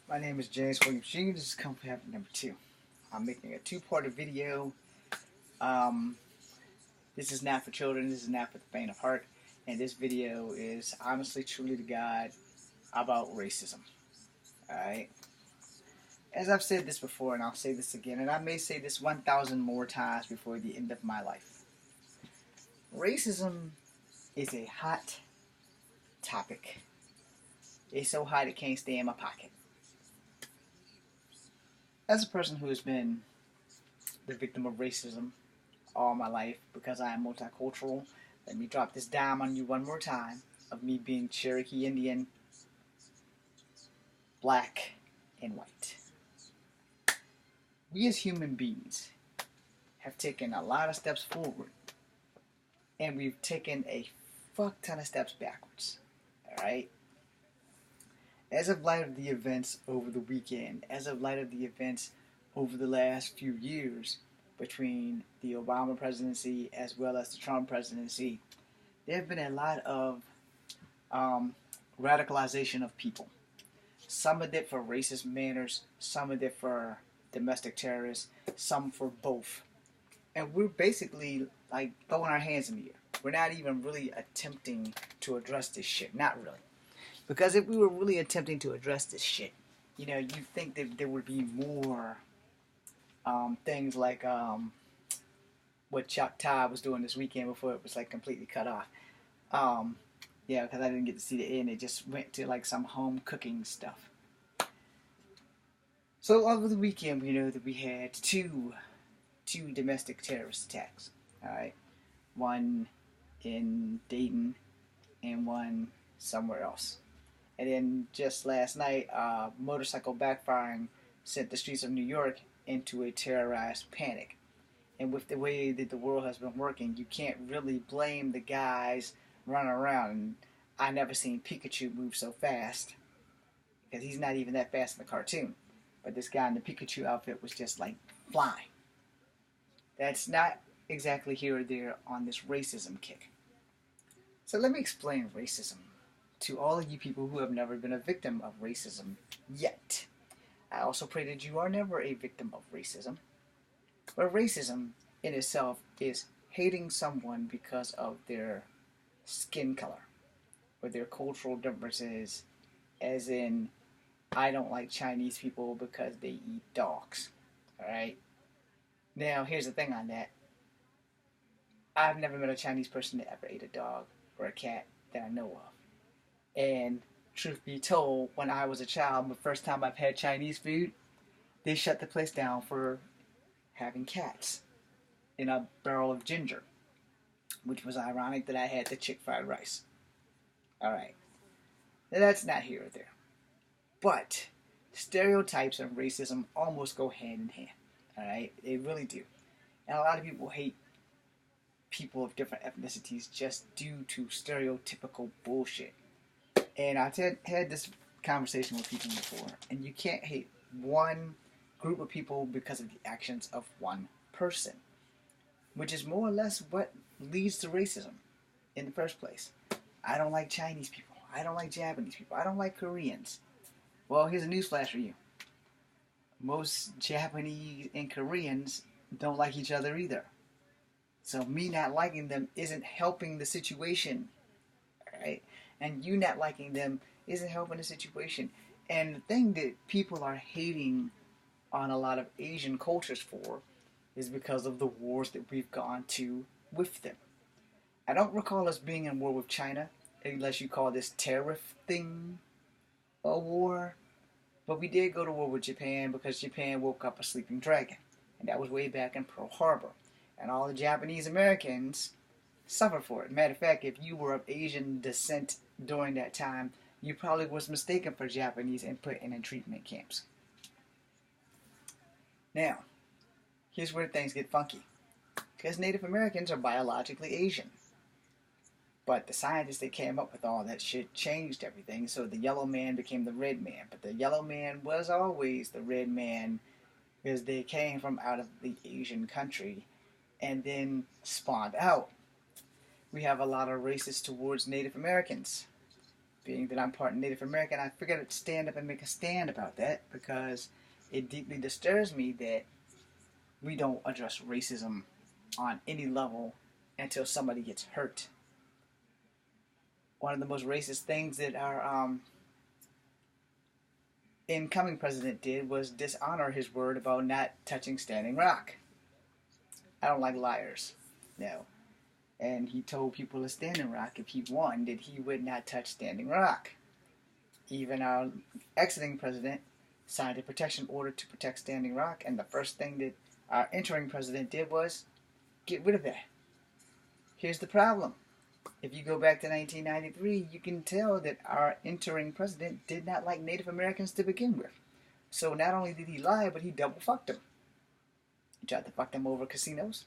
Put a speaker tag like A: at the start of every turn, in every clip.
A: My name is James Williams Jr. This is Company Habit number 2. I'm making a two-part video. Um, this is not for children. This is not for the faint of heart. And this video is honestly, truly to God about racism. Alright? As I've said this before, and I'll say this again, and I may say this 1,000 more times before the end of my life. Racism is a hot topic. It's so hot it can't stay in my pocket. As a person who has been the victim of racism all my life because I am multicultural, let me drop this dime on you one more time of me being Cherokee Indian, black, and white. We as human beings have taken a lot of steps forward, and we've taken a fuck ton of steps backwards. Alright? As of light of the events over the weekend, as of light of the events over the last few years between the Obama presidency as well as the Trump presidency, there have been a lot of radicalization of people. Some of it for racist manners, some of it for domestic terrorists, some for both. And we're basically like throwing our hands in the air. We're not even really attempting to address this shit. Not really. Because if we were really attempting to address this shit, you'd think that there would be more things like what Chuck Todd was doing this weekend before it was like completely cut off. Yeah, because I didn't get to see the end. It just went to like some home cooking stuff. So over the weekend, we know that we had two domestic terrorist attacks. All right, one in Dayton and one somewhere else. And then just last night, motorcycle backfiring sent the streets of New York into a terrorized panic. And with the way that the world has been working, you can't really blame the guys running around. And I never seen Pikachu move so fast, because he's not even that fast in the cartoon. But this guy in the Pikachu outfit was just like flying. That's not exactly here or there on this racism kick. So let me explain racism to all of you people who have never been a victim of racism yet. I also pray that you are never a victim of racism. But racism in itself is hating someone because of their skin color or their cultural differences, as in, I don't like Chinese people because they eat dogs. Alright? Now, here's the thing on that. I've never met a Chinese person that ever ate a dog or a cat that I know of. And truth be told, when I was a child, the first time I've had Chinese food, they shut the place down for having cats in a barrel of ginger, which was ironic that I had the chick fried rice. Alright, now that's not here or there. But stereotypes and racism almost go hand in hand. Alright, they really do. And a lot of people hate people of different ethnicities just due to stereotypical bullshit. And I've had this conversation with people before, and you can't hate one group of people because of the actions of one person, which is more or less what leads to racism in the first place. I don't like Chinese people. I don't like Japanese people. I don't like Koreans. Well, here's a newsflash for you. Most Japanese and Koreans don't like each other either. So me not liking them isn't helping the situation. Alright? And you not liking them isn't helping the situation. And the thing that people are hating on a lot of Asian cultures for is because of the wars that we've gone to with them. I don't recall us being in war with China, unless you call this tariff thing a war. But we did go to war with Japan because Japan woke up a sleeping dragon. And that was way back in Pearl Harbor. And all the Japanese Americans suffer for it. Matter of fact, if you were of Asian descent during that time, you probably was mistaken for Japanese and put in treatment camps. Now, here's where things get funky. Because Native Americans are biologically Asian. But the scientists that came up with all that shit changed everything, so the yellow man became the red man. But the yellow man was always the red man because they came from out of the Asian country and then spawned out. We have a lot of racists towards Native Americans being that I'm part Native American, I figured to stand up and make a stand about that because it deeply disturbs me that we don't address racism on any level until somebody gets hurt. One of the most racist things that our incoming president did was dishonor his word about not touching Standing Rock. I don't like liars. No. And he told people of Standing Rock if he won that he would not touch Standing Rock. Even our exiting president signed a protection order to protect Standing Rock, and the first thing that our entering president did was get rid of that. Here's the problem. If you go back to 1993, you can tell that our entering president did not like Native Americans to begin with. So not only did he lie, but he double fucked them. He tried to fuck them over casinos,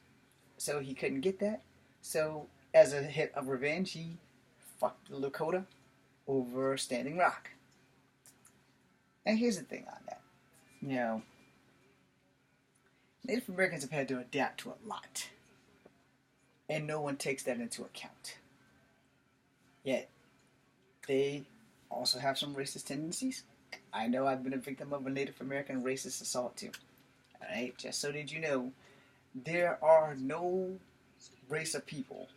A: so he couldn't get that. So as a hit of revenge, he fucked the Lakota over Standing Rock. And here's the thing on that. You know, Native Americans have had to adapt to a lot. And no one takes that into account. Yet, they also have some racist tendencies. I know I've been a victim of a Native American racist assault too. Alright, just so that you know, there are no race of people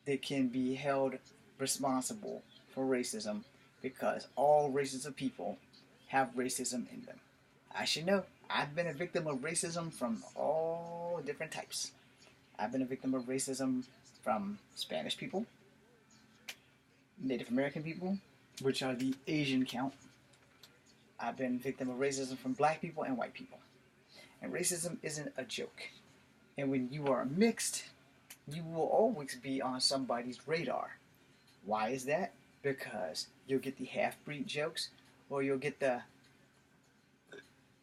A: that can be held responsible for racism because all races of people have racism in them. I should know, I've been a victim of racism from all different types. I've been a victim of racism from Spanish people, Native American people, which are the Asian count. I've been a victim of racism from black people and white people. And racism isn't a joke. And when you are mixed, you will always be on somebody's radar. Why is that? Because you'll get the half-breed jokes, or you'll get the,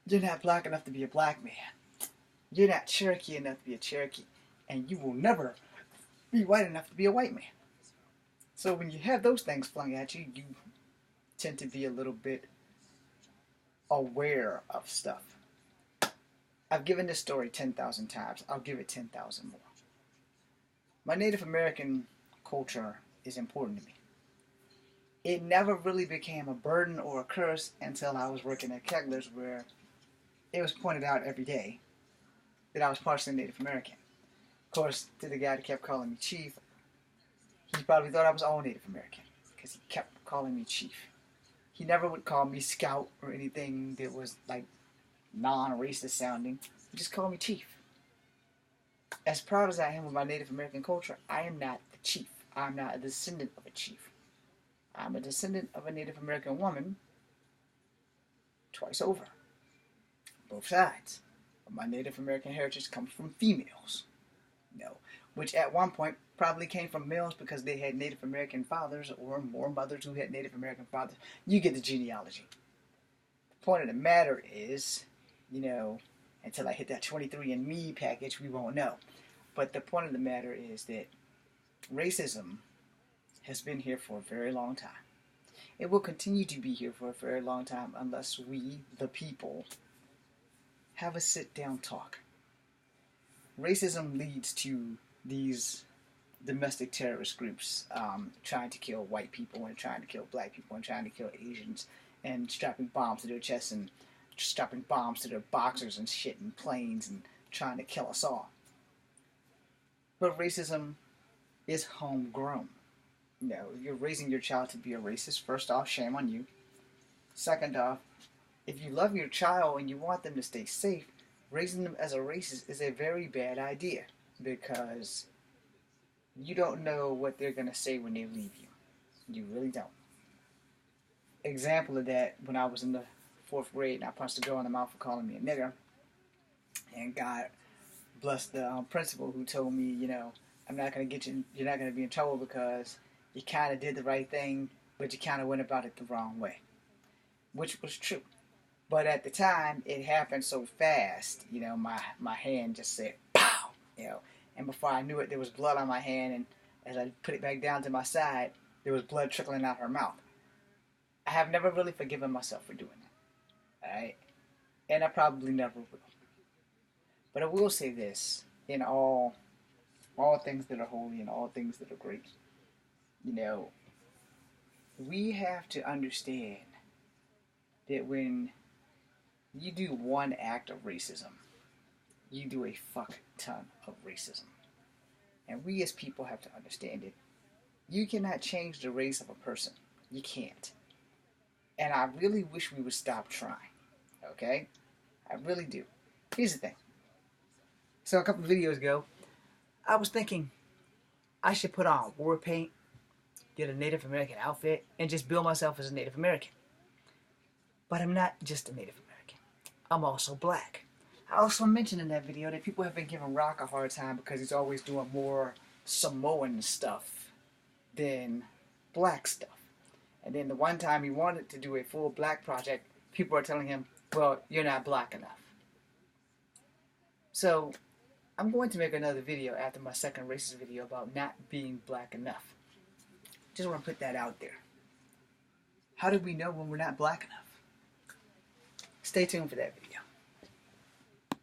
A: you're not black enough to be a black man. You're not Cherokee enough to be a Cherokee. And you will never be white enough to be a white man. So when you have those things flung at you, you tend to be a little bit aware of stuff. I've given this story 10,000 times. I'll give it 10,000 more. My Native American culture is important to me. It never really became a burden or a curse until I was working at Kegler's, where it was pointed out every day that I was partially Native American. Of course, to the guy that kept calling me Chief, he probably thought I was all Native American because he kept calling me Chief. He never would call me Scout or anything that was like non-racist sounding. He just called me Chief. As proud as I am of my Native American culture, I am not the chief. I'm not a descendant of a chief. I'm a descendant of a Native American woman twice over. Both sides of my Native American heritage comes from females. No, which at one point probably came from males because they had Native American fathers or more mothers who had Native American fathers. You get the genealogy. The point of the matter is, you know, until I hit that 23andMe package, we won't know. But the point of the matter is that racism has been here for a very long time. It will continue to be here for a very long time unless we, the people, have a sit-down talk. Racism leads to these domestic terrorist groups trying to kill white people and trying to kill black people and trying to kill Asians and strapping bombs to their chests and strapping bombs to their boxers and shit and planes and trying to kill us all. But racism is homegrown. You know, if you're raising your child to be a racist, first off, shame on you. Second off, if you love your child and you want them to stay safe, raising them as a racist is a very bad idea because you don't know what they're going to say when they leave you. You really don't. Example of that, when I was in the 4th grade and I punched a girl in the mouth for calling me a nigger, and God bless the principal who told me, you know, I'm not going to get you, you're not going to be in trouble because you kind of did the right thing, but you kind of went about it the wrong way. Which was true. But at the time, it happened so fast, you know, my hand just said, pow, you know. And before I knew it, there was blood on my hand, and as I put it back down to my side, there was blood trickling out her mouth. I have never really forgiven myself for doing that. Alright? And I probably never will. But I will say this, in all things that are holy and all things that are great, you know, we have to understand that when you do one act of racism, you do a fuck ton of racism. And we as people have to understand it. You cannot change the race of a person. You can't. And I really wish we would stop trying. Okay? I really do. Here's the thing. So a couple of videos ago, I was thinking I should put on war paint, get a Native American outfit, and just build myself as a Native American. But I'm not just a Native American. I'm also black. I also mentioned in that video that people have been giving Rock a hard time because he's always doing more Samoan stuff than black stuff. And then the one time he wanted to do a full black project, people are telling him, well, you're not black enough. So I'm going to make another video after my second racist video about not being black enough. Just want to put that out there. How do we know when we're not black enough? Stay tuned for that video.